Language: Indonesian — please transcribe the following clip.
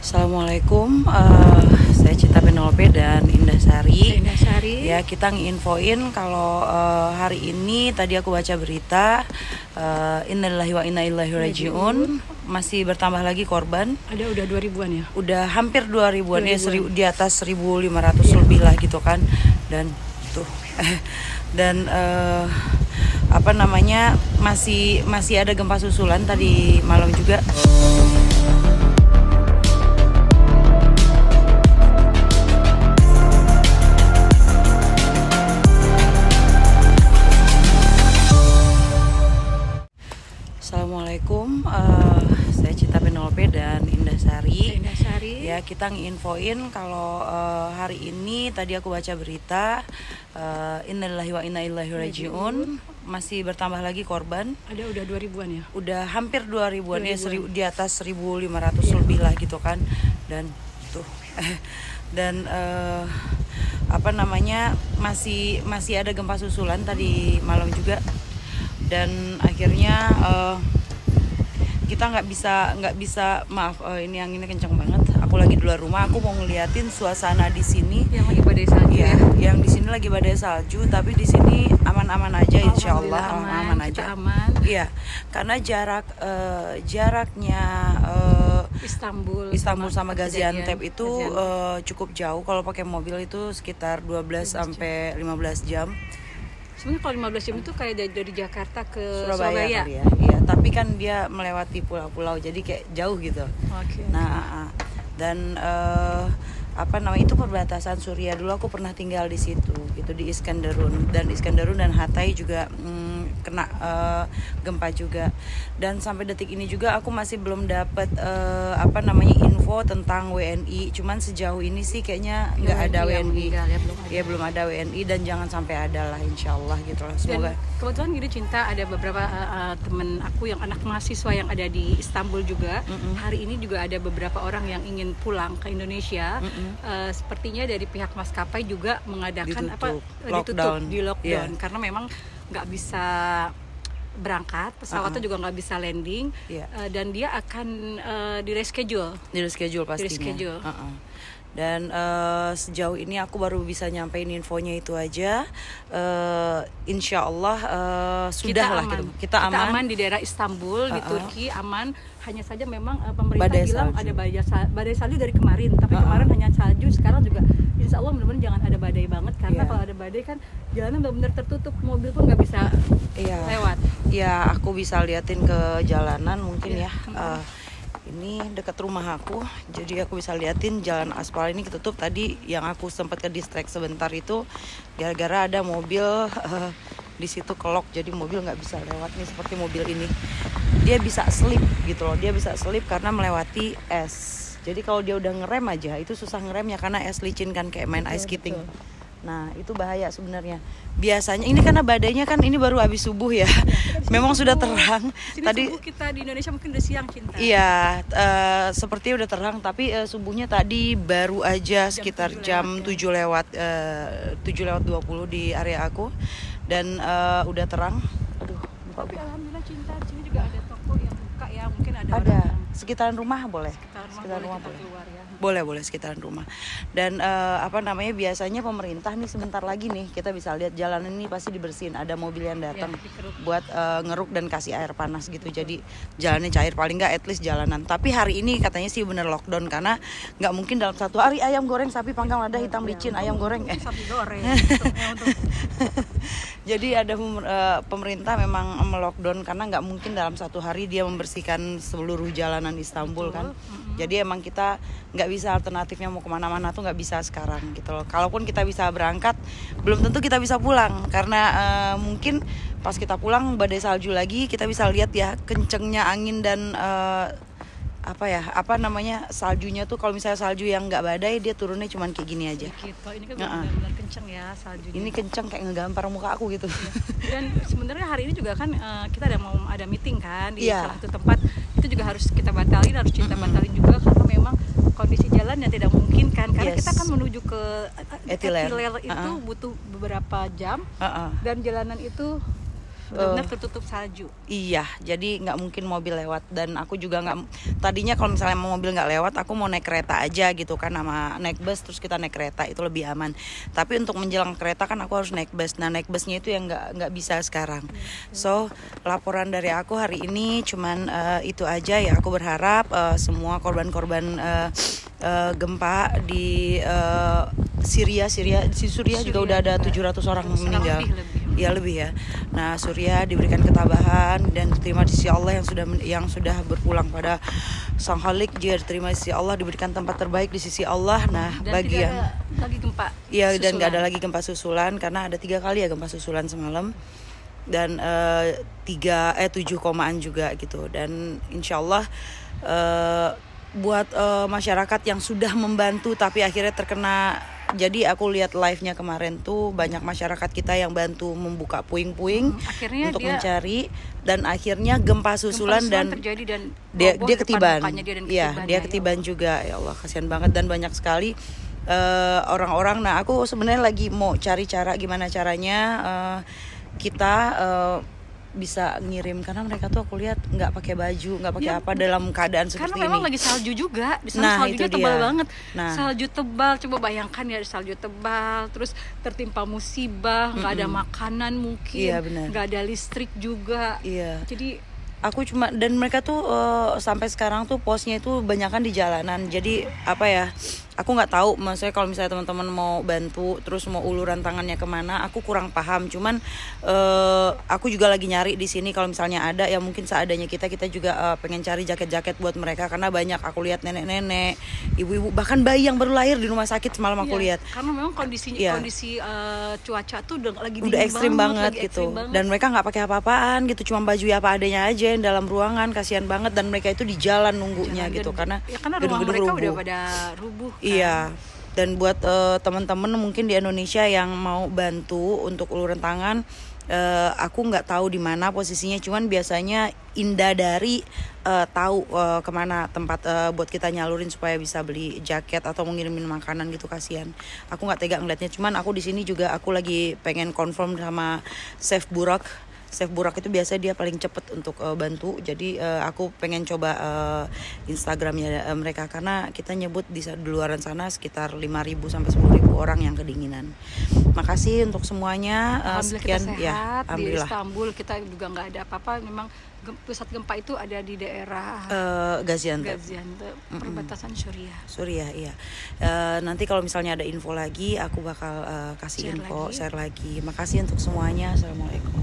Assalamualaikum, saya Cinta Penelope dan Indah Sari. Ya, kita nginfoin kalau hari ini tadi aku baca berita, innalillahi wa inna ilaihi rajiun, masih bertambah lagi korban. Ada udah 2000-an ya? Udah hampir 2000-an ya, di atas 1500 lebih lah gitu kan. Dan tuh dan masih ada gempa susulan tadi malam juga. Assalamualaikum, saya Cinta Penelope dan Indah Sari. Ya, kita nginfoin kalau hari ini tadi aku baca berita, innalillahi wa inna ilaihi rajiun, masih bertambah lagi korban. Ada udah 2000-an ya? Udah hampir 2000-an ya, di atas 1500 lebih lah gitu kan. Dan tuh dan masih ada gempa susulan tadi malam juga. Dan akhirnya kita nggak bisa maaf, ini anginnya kencang banget. Aku lagi di luar rumah, aku mau ngeliatin suasana di sini yang lagi badai salju ya. Yang di sini lagi badai salju, tapi di sini aman-aman aja, insya Allah aman aja. Aman. Iya, karena jaraknya Istanbul sama Gaziantep itu cukup jauh. Kalau pakai mobil itu sekitar 12 sampai 15 jam. Sebenarnya kalau 15 jam itu kayak dari Jakarta ke Surabaya. Kali ya. Iya, tapi kan dia melewati pulau-pulau, jadi kayak jauh gitu. Okay. Nah, dan itu perbatasan Suriah. Dulu aku pernah tinggal di situ gitu, di Iskenderun dan Hatay juga kena gempa juga. Dan sampai detik ini juga aku masih belum dapat info tentang WNI. Cuman sejauh ini sih kayaknya nggak ada WNI. Belum ada WNI, dan jangan sampai ada lah, insyaallah gitu lah. Semoga. Dan kebetulan gini Cinta, ada beberapa temen aku yang anak mahasiswa yang ada di Istanbul juga. Hari ini juga ada beberapa orang yang ingin pulang ke Indonesia. Sepertinya dari pihak maskapai juga mengadakan ditutup di lockdown, karena memang nggak bisa berangkat, pesawatnya juga nggak bisa landing, dan dia akan di reschedule pastinya. Dan sejauh ini aku baru bisa nyampein infonya itu aja. Insya Allah sudah lah kita aman di daerah Istanbul, di Turki aman. Hanya saja memang pemerintah bilang ada badai salju dari kemarin, tapi kemarin hanya salju. Sekarang juga insya Allah mudah-mudahan jangan ada badai banget, karena kalau ada badai kan jalanan benar-benar tertutup, mobil pun nggak bisa lewat. Iya, aku bisa liatin ke jalanan mungkin ya. Ini dekat rumah aku, jadi aku bisa liatin jalan aspal ini ketutup. Tadi yang aku sempat ke distract sebentar itu gara-gara ada mobil di situ kelok, jadi mobil nggak bisa lewat nih. Seperti mobil ini, dia bisa slip gitu loh, dia bisa slip karena melewati es. Jadi kalau dia udah ngerem aja itu susah ngeremnya karena es licin kan, kayak main ice skating. Nah, itu bahaya sebenarnya. Biasanya ini karena badainya kan ini baru habis subuh ya. Memang sudah terang. Tadi subuh kita di Indonesia mungkin udah siang, Cinta. Iya, sepertinya udah terang, tapi subuhnya tadi baru aja sekitar jam 7 lewat 20 di area aku, dan udah terang. Aduh, lupa. Tapi alhamdulillah Cinta, di sini juga ada toko yang buka ya, mungkin ada sekitaran rumah boleh. Sekitaran rumah boleh. Keluar ya. Boleh sekitaran rumah. Dan biasanya pemerintah nih sebentar lagi nih kita bisa lihat jalanan ini pasti dibersihin, ada mobil yang datang buat ngeruk dan kasih air panas gitu. Jadi jalannya cair, paling nggak at least jalanan. Tapi hari ini katanya sih bener lockdown, karena nggak mungkin dalam satu hari ayam goreng, sapi panggang, lada hitam licin, ayam goreng sapi goreng. Jadi ada pemerintah memang melockdown karena nggak mungkin dalam satu hari dia membersihkan seluruh jalanan Istanbul. Betul. Kan. Jadi emang kita nggak bisa, alternatifnya mau kemana-mana tuh nggak bisa sekarang gitu loh. Kalaupun kita bisa berangkat, belum tentu kita bisa pulang, karena mungkin pas kita pulang badai salju lagi. Kita bisa lihat ya kencengnya angin dan saljunya tuh. Kalau misalnya salju yang nggak badai, dia turunnya cuman kayak gini aja. Gitu. Ini kan benar-benar kenceng ya saljunya. Ini kenceng kayak ngegampar muka aku gitu. Dan sebenarnya hari ini juga kan kita ada meeting kan di salah satu tempat. Itu juga harus kita batalin, batalin juga, karena memang kondisi jalan yang tidak mungkin kan, karena kita kan menuju ke Etiler itu butuh beberapa jam, dan jalanan itu benar-benar tertutup salju. Iya, jadi nggak mungkin mobil lewat. Dan aku juga nggak, tadinya kalau misalnya mau mobil nggak lewat, aku mau naik kereta aja gitu kan, sama naik bus terus kita naik kereta, itu lebih aman. Tapi untuk menjelang kereta kan aku harus naik bus. Nah naik busnya itu yang nggak bisa sekarang. So laporan dari aku hari ini cuman itu aja ya. Aku berharap semua korban-korban gempa di Suriah juga udah ada 700 orang meninggal. Lebih ya. Nah, Suriah diberikan ketabahan dan diterima di sisi Allah, yang sudah berpulang pada Sang Khalik juga diterima di sisi Allah, diberikan tempat terbaik di sisi Allah. Nah, dan bagi tidak yang ada lagi gempa. dan nggak ada lagi gempa susulan, karena ada 3 kali ya gempa susulan semalam, dan 7 komaan juga gitu. Dan insya Allah buat masyarakat yang sudah membantu tapi akhirnya terkena. Jadi aku lihat live-nya kemarin tuh banyak masyarakat kita yang bantu membuka puing-puing untuk mencari, dan akhirnya gempa susulan dan terjadi, dan dia ketiban. Dia ketiban juga. Ya Allah, kasihan banget. Dan banyak sekali orang-orang. Nah, aku sebenarnya lagi mau cari cara gimana caranya kita bisa ngirim, karena mereka tuh aku lihat nggak pakai baju, nggak pakai apa dalam keadaan seperti ini. Karena memang lagi salju juga di sana. Saljunya tebal banget. Salju tebal, coba bayangkan ya, salju tebal, terus tertimpa musibah, nggak ada makanan mungkin, nggak ada listrik juga. Jadi aku cuma, dan mereka tuh sampai sekarang tuh posnya itu banyakan di jalanan. Jadi apa ya, aku nggak tahu, maksudnya kalau misalnya teman-teman mau bantu terus mau uluran tangannya kemana, aku kurang paham. Cuman aku juga lagi nyari di sini, kalau misalnya ada ya mungkin seadanya kita juga pengen cari jaket-jaket buat mereka, karena banyak aku lihat nenek-nenek, ibu-ibu, bahkan bayi yang baru lahir di rumah sakit semalam aku lihat. Karena memang kondisi cuaca tuh udah ekstrim banget gitu. Dan mereka nggak pakai apa-apaan gitu, cuma baju apa adanya aja yang dalam ruangan. Kasihan banget. Dan mereka itu di jalan nunggunya gitu, karena rumah mereka udah pada rubuh. Iya. Dan buat teman-teman mungkin di Indonesia yang mau bantu untuk uluran tangan, aku nggak tahu di mana posisinya, cuman biasanya Indadari tahu kemana tempat buat kita nyalurin supaya bisa beli jaket atau ngirimin makanan gitu. Kasihan, aku nggak tega ngeliatnya. Cuman aku di sini juga aku lagi pengen confirm sama Chef Burak. Chef Burak itu biasa dia paling cepet untuk bantu. Jadi aku pengen coba Instagramnya mereka, karena kita nyebut di luaran sana sekitar 5.000 sampai 10.000 orang yang kedinginan. Makasih untuk semuanya. Alhamdulillah Sekian kita sehat. ya. Alhamdulillah. Di Istanbul kita juga nggak ada apa-apa. Memang pusat gempa itu ada di daerah Gaziantep, perbatasan Suriah, iya. Nanti kalau misalnya ada info lagi aku bakal kasih share lagi. Makasih untuk semuanya. Assalamualaikum.